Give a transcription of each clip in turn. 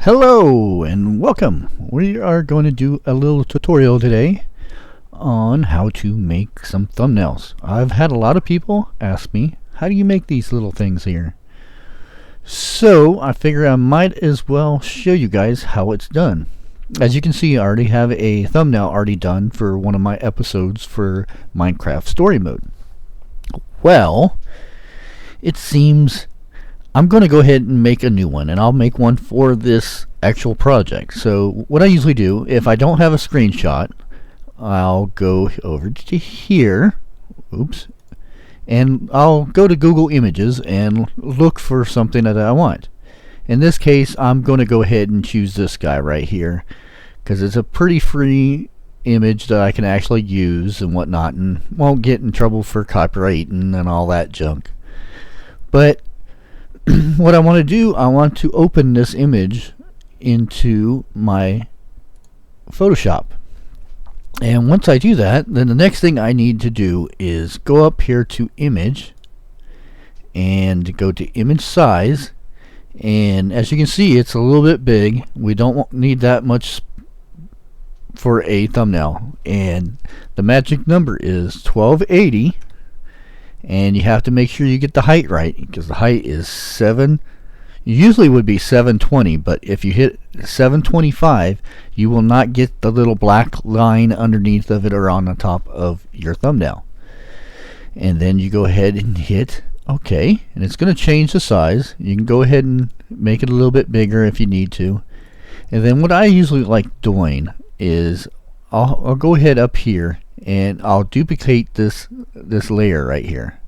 Hello and welcome. We are going to do a little tutorial today on how to make some thumbnails. I've had a lot of people ask me, how do you make these little things here? So I figure I might as well show you guys how it's done. As you can see, I already have a thumbnail already done for one of my episodes for Minecraft Story Mode. Well, it seems I'm going to go ahead and make a new one, and I'll make one for this actual project. So what I usually do, if I don't have a screenshot, I'll go over to here, and I'll go to Google Images and look for something that I want. In this case, I'm going to go ahead and choose this guy right here, because it's a pretty free image that I can actually use and whatnot, and won't get in trouble for copyright and all that junk. But what I want to do, I want to open this image into my Photoshop. And once I do that, then the next thing I need to do is go up here to Image and go to Image Size. And as you can see, it's a little bit big. We don't need that much for a thumbnail. And the magic number is 1280. And you have to make sure you get the height right, because the height is 7. Usually would be 720, but if you hit 725, you will not get the little black line underneath of it or on the top of your thumbnail. And then you go ahead and hit OK, and it's going to change the size. You can go ahead and make it a little bit bigger if you need to. And then what I usually like doing is I'll go ahead up here and I'll duplicate this layer right here,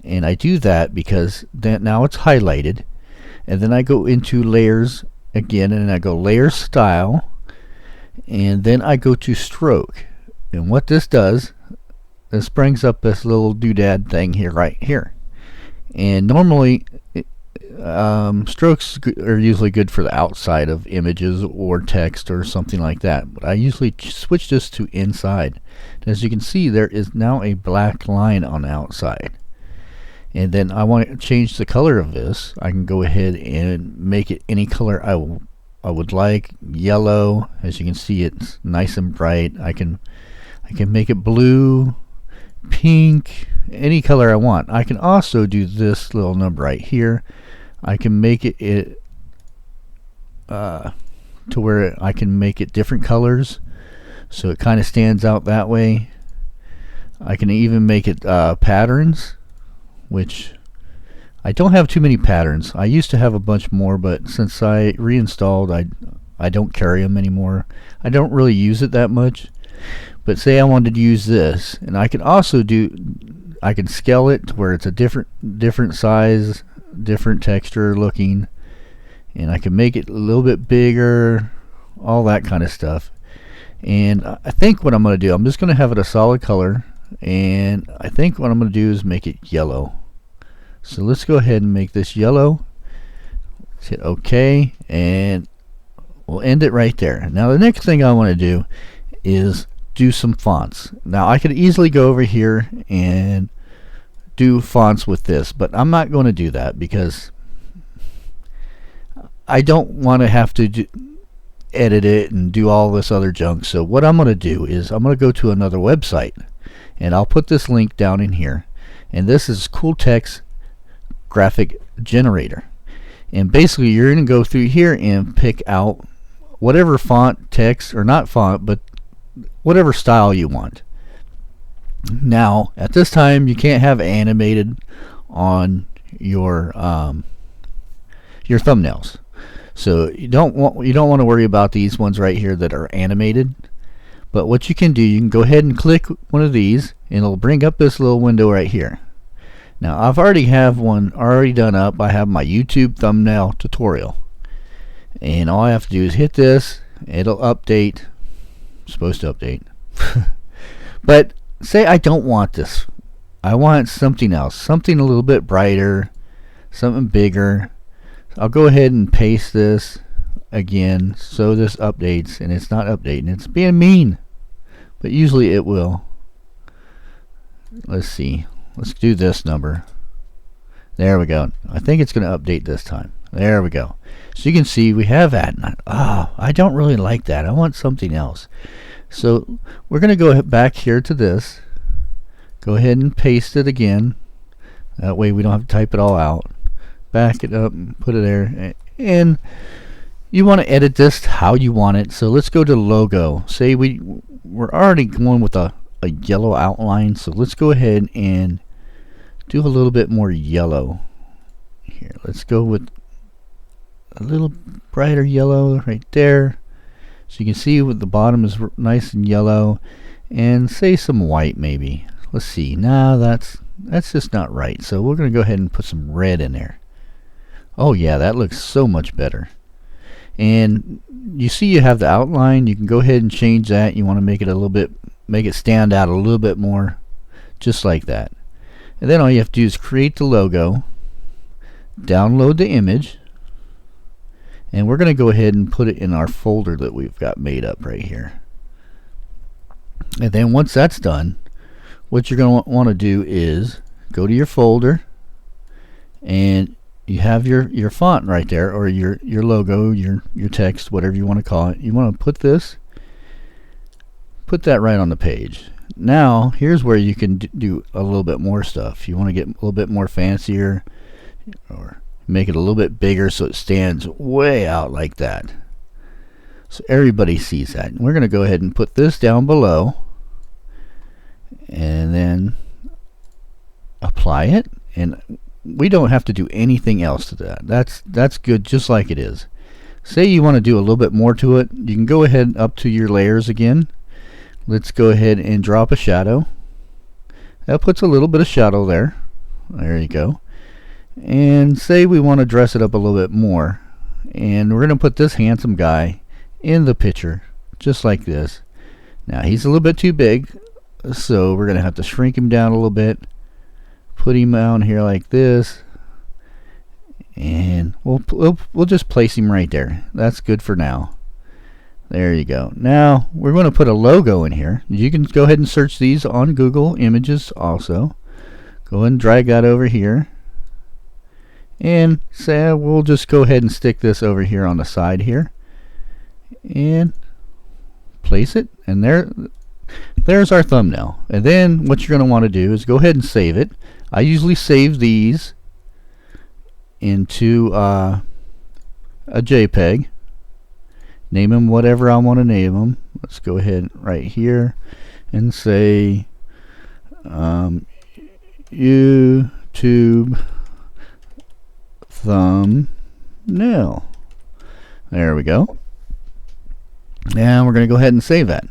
and I do that because then now it's highlighted, and then I go into layers again, and I go layer style, and then I go to stroke. And what this does, this brings up this little doodad thing here, right here. And normally strokes are usually good for the outside of images or text or something like that, but I usually switch this to inside. As you can see, there is now a black line on the outside, and then I want to change the color of this. I can go ahead and make it any color I would like. Yellow, as you can see, it's nice and bright. I can make it blue, pink, any color I want. I can also do this little number right here. I can make it to where I can make it different colors, so it kind of stands out that way. I can even make it patterns, which I don't have too many patterns. I used to have a bunch more, but since I reinstalled, I don't carry them anymore. I don't really use it that much. But say I wanted to use this, and I can also I can scale it to where it's a different size, different texture looking, and I can make it a little bit bigger, all that kind of stuff. And I think what I'm going to do, I'm just going to have it a solid color, and I think what I'm going to do is make it yellow. So let's go ahead and make this yellow. Let's hit OK, and we'll end it right there. Now the next thing I want to do is do some fonts. Now I could easily go over here and do fonts with this, but I'm not going to do that because I don't want to have to edit it and do all this other junk. So what I'm going to do is I'm going to go to another website, and I'll put this link down in here, and this is Cool Text Graphic Generator. And basically you're going to go through here and pick out whatever font, text, or not font, but whatever style you want. Now at this time you can't have animated on your thumbnails, so you don't want to worry about these ones right here that are animated. But what you can do, you can go ahead and click one of these, and it'll bring up this little window right here. Now I've already have one already done up. I have my YouTube thumbnail tutorial, and all I have to do is hit this. It'll update. It's supposed to update. But say I don't want this. I want something else, something a little bit brighter, something bigger. I'll go ahead and paste this again so this updates, and it's not updating. It's being mean, but usually it will. Let's see. Let's do this number. There we go. I think it's going to update this time. There we go. So you can see we have that. I don't really like that. I want something else. So we're going to go back here to this. Go ahead and paste it again. That way we don't have to type it all out. Back it up and put it there. And you want to edit this how you want it. So let's go to logo. Say we're already going with a yellow outline. So let's go ahead and do a little bit more yellow. Here, let's go with a little brighter yellow right there. So you can see what the bottom is nice and yellow. And say some white maybe. Let's see. Now that's just not right. So we're going to go ahead and put some red in there. Oh yeah, that looks so much better. And you see you have the outline. You can go ahead and change that. You want to make it a little bit, make it stand out a little bit more, just like that. And then all you have to do is create the logo, download the image, and we're going to go ahead and put it in our folder that we've got made up right here. And then once that's done, what you're going to want to do is go to your folder, and you have your font right there, or your logo, your text, whatever you want to call it. You want to put that right on the page. Now here's where you can do a little bit more stuff. You want to get a little bit more fancier, or make it a little bit bigger so it stands way out like that, so everybody sees that. And we're going to go ahead and put this down below, and then apply it. And we don't have to do anything else to that. That's good just like it is. Say you want to do a little bit more to it, you can go ahead up to your layers again. Let's go ahead and drop a shadow. That puts a little bit of shadow there. There you go. And say we want to dress it up a little bit more, and we're going to put this handsome guy in the picture just like this. Now he's a little bit too big, so we're going to have to shrink him down a little bit. Put him down here like this, and we'll just place him right there. That's good for now. There you go. Now we're going to put a logo in here. You can go ahead and search these on Google Images also. Go ahead and drag that over here, and say we'll just go ahead and stick this over here on the side here, and place it. And there's our thumbnail. And then what you're going to want to do is go ahead and save it. I usually save these into a JPEG. Name them whatever I want to name them. Let's go ahead right here and say YouTube thumbnail. There we go. And we're going to go ahead and save that.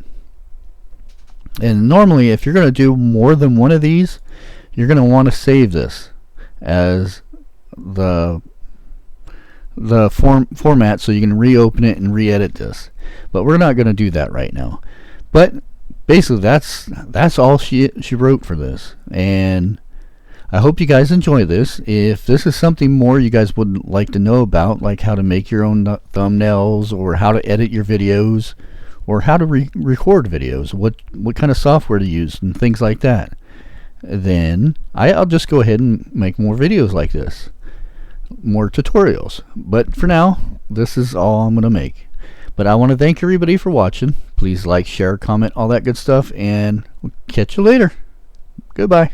And normally if you're going to do more than one of these, you're going to want to save this as the format so you can reopen it and re-edit this. But we're not going to do that right now. But basically that's all she wrote for this. And I hope you guys enjoy this. If this is something more you guys would like to know about, like how to make your own thumbnails, or how to edit your videos, or how to record videos, what kind of software to use and things like that, then I'll just go ahead and make more videos like this, more tutorials. But for now, this is all I'm going to make. But I want to thank everybody for watching. Please like, share, comment, all that good stuff, and we'll catch you later. Goodbye.